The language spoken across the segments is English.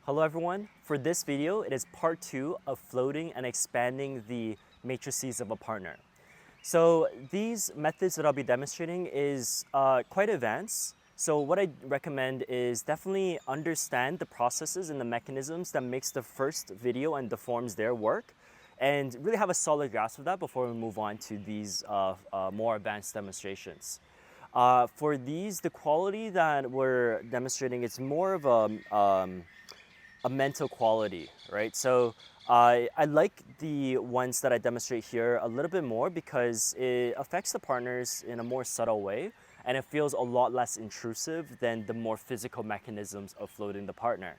Hello everyone. For this video, it is part 2 of floating and expanding the matrices of a partner. So these methods that I'll be demonstrating is quite advanced. So what I recommend is definitely understand the processes and the mechanisms that makes the first video and the forms there work, and really have a solid grasp of that before we move on to these more advanced demonstrations. For these, the quality that we're demonstrating is more of a mental quality, right? So I like the ones that I demonstrate here a little bit more because it affects the partners in a more subtle way, and it feels a lot less intrusive than the more physical mechanisms of floating the partner.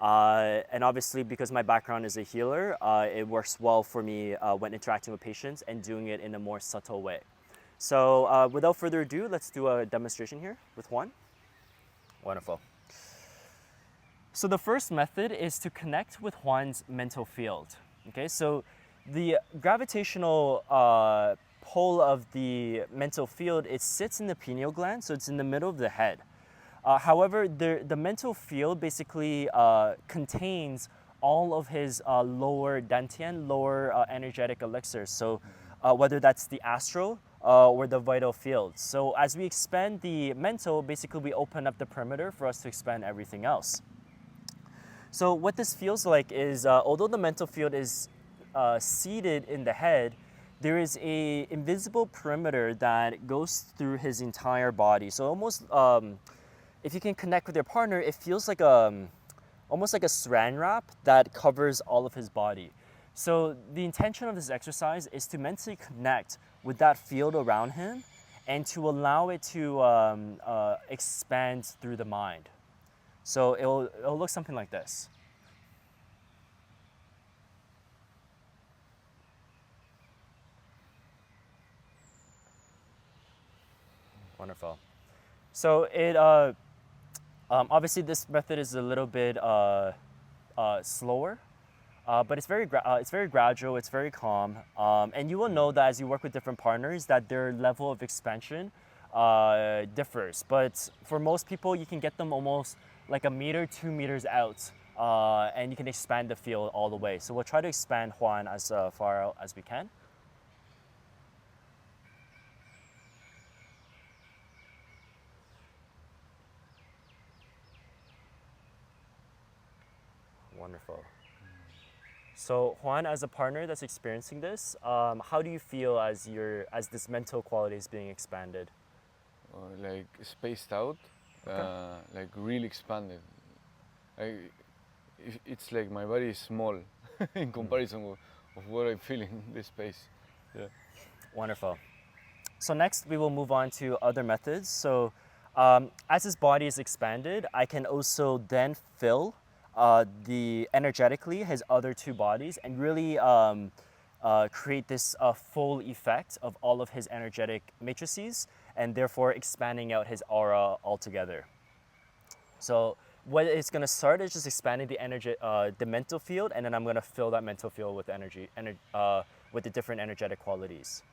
And obviously, because my background is a healer, it works well for me when interacting with patients and doing it in a more subtle way. So without further ado, let's do a demonstration here with Juan. Wonderful. So the first method is to connect with Juan's mental field. Okay, so the gravitational pole of the mental field, it sits in the pineal gland, so it's in the middle of the head. However, the mental field basically contains all of his lower Dantian, lower energetic elixirs. So whether that's the astral or the vital field. So as we expand the mental, basically we open up the perimeter for us to expand everything else. So what this feels like is, although the mental field is seated in the head, there is a invisible perimeter that goes through his entire body. So almost, if you can connect with your partner, it feels like almost like a saran wrap that covers all of his body. So the intention of this exercise is to mentally connect with that field around him and to allow it to expand through the mind. So it'll look something like this. Wonderful. So it obviously this method is a little bit slower, but it's very gradual. It's very calm, and you will know that as you work with different partners that their level of expansion differs. But for most people, you can get them almost like 1 meter, 2 meters out, and you can expand the field all the way. So we'll try to expand Juan as far out as we can. Wonderful. So Juan, as a partner that's experiencing this, how do you feel as this mental quality is being expanded? Like spaced out, Okay. like really expanded. It's like my body is small in comparison of what I feel in this space. Yeah. Wonderful. So next we will move on to other methods. So as his body is expanded, I can also then fill energetically his other two bodies and really create this full effect of all of his energetic matrices, and therefore expanding out his aura altogether. So what it's going to start is just expanding the mental field, and then I'm going to fill that mental field with with the different energetic qualities.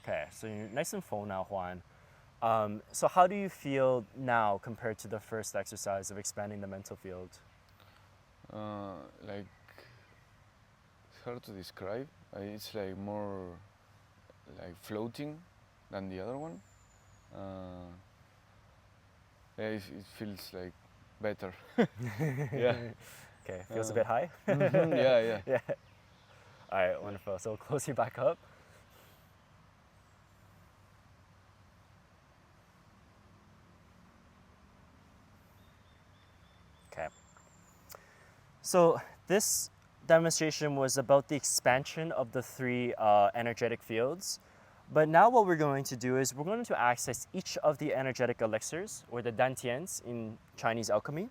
Okay, so you're nice and full now, Juan. So how do you feel now compared to the first exercise of expanding the mental field? Like it's hard to describe. It's like more like floating than the other one. Yeah, it feels like better. Yeah. Okay, feels a bit high? Yeah, yeah. Yeah. All right, wonderful. So close your back up. Okay. So this demonstration was about the expansion of the three energetic fields. But now what we're going to do is we're going to access each of the energetic elixirs, or the Dantians in Chinese alchemy.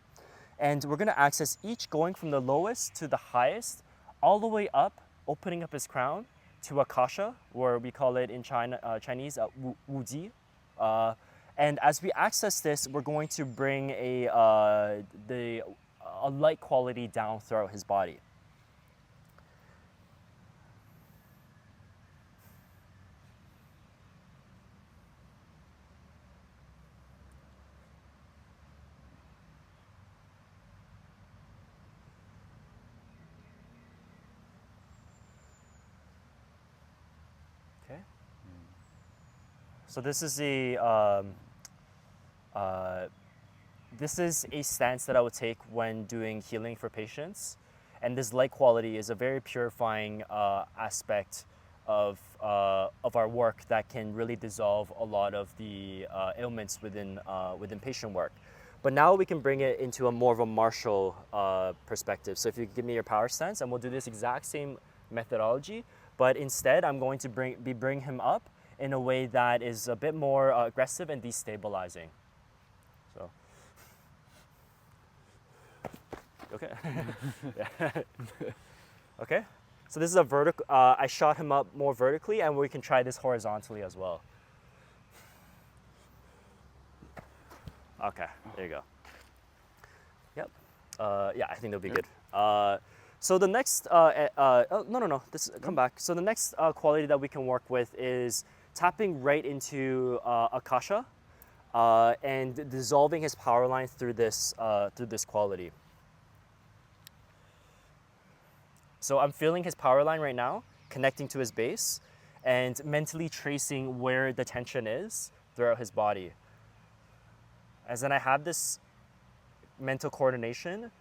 And we're going to access each going from the lowest to the highest, all the way up, opening up his crown, to Akasha, or we call it in Chinese Wu Ji. And as we access this, we're going to bring a light quality down throughout his body. Okay. So this is a stance that I would take when doing healing for patients, and this light quality is a very purifying aspect of our work that can really dissolve a lot of the ailments within patient work. But now we can bring it into a more of a martial perspective. So if you give me your power stance, and we'll do this exact same methodology, but instead I'm going to bring him up in a way that is a bit more aggressive and destabilizing. So, okay. Okay. So this is a vertical. I shot him up more vertically, and we can try this horizontally as well. Okay, there you go. Yep. Yeah, I think that'll be good. So the next, no. Come back. So the next quality that we can work with is tapping right into Akasha and dissolving his power line through this quality. So I'm feeling his power line right now, connecting to his base, and mentally tracing where the tension is throughout his body. As then I have this mental coordination,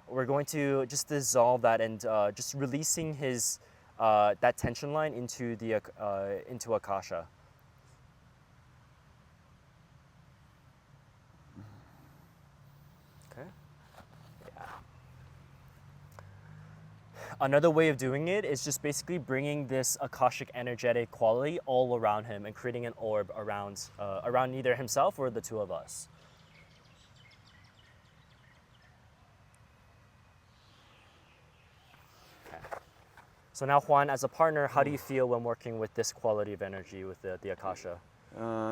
we're going to just dissolve that and just releasing his that tension line into Akasha. Okay. Yeah. Another way of doing it is just basically bringing this Akashic energetic quality all around him and creating an orb around either himself or the two of us. So now, Juan, as a partner, how do you feel when working with this quality of energy with the Akasha?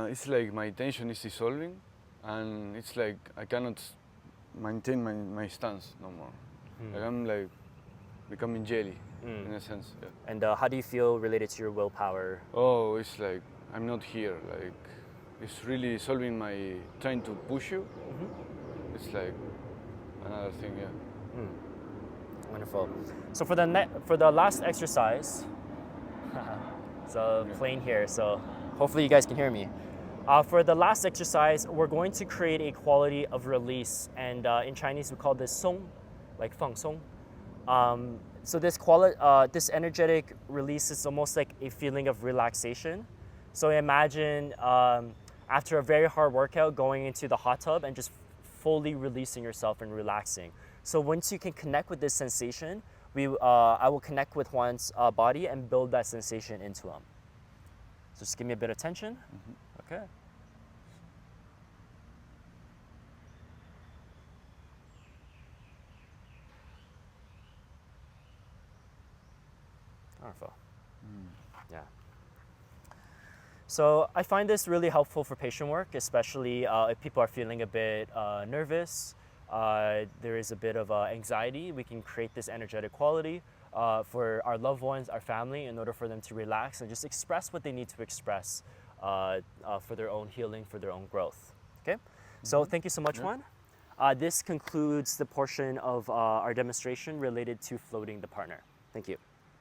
It's like my tension is dissolving, and it's like I cannot maintain my stance no more. Like I'm like becoming jelly in a sense. Yeah. And how do you feel related to your willpower? Oh, it's like I'm not here. Like it's really solving my trying to push you. It's like another thing. Yeah. Wonderful. So for the last exercise, it's a plane here, so hopefully you guys can hear me. For the last exercise, we're going to create a quality of release, and in Chinese we call this song, like fang song. So this energetic release is almost like a feeling of relaxation. So imagine after a very hard workout, going into the hot tub and just fully releasing yourself and relaxing. So once you can connect with this sensation, I will connect with Juan's body and build that sensation into him. So just give me a bit of tension. Okay. Wonderful. Yeah. So I find this really helpful for patient work, especially if people are feeling a bit nervous. There is a bit of anxiety. We can create this energetic quality for our loved ones, our family, in order for them to relax and just express what they need to express for their own healing, for their own growth. Okay? So thank you so much, Juan. This concludes the portion of our demonstration related to floating the partner. Thank you.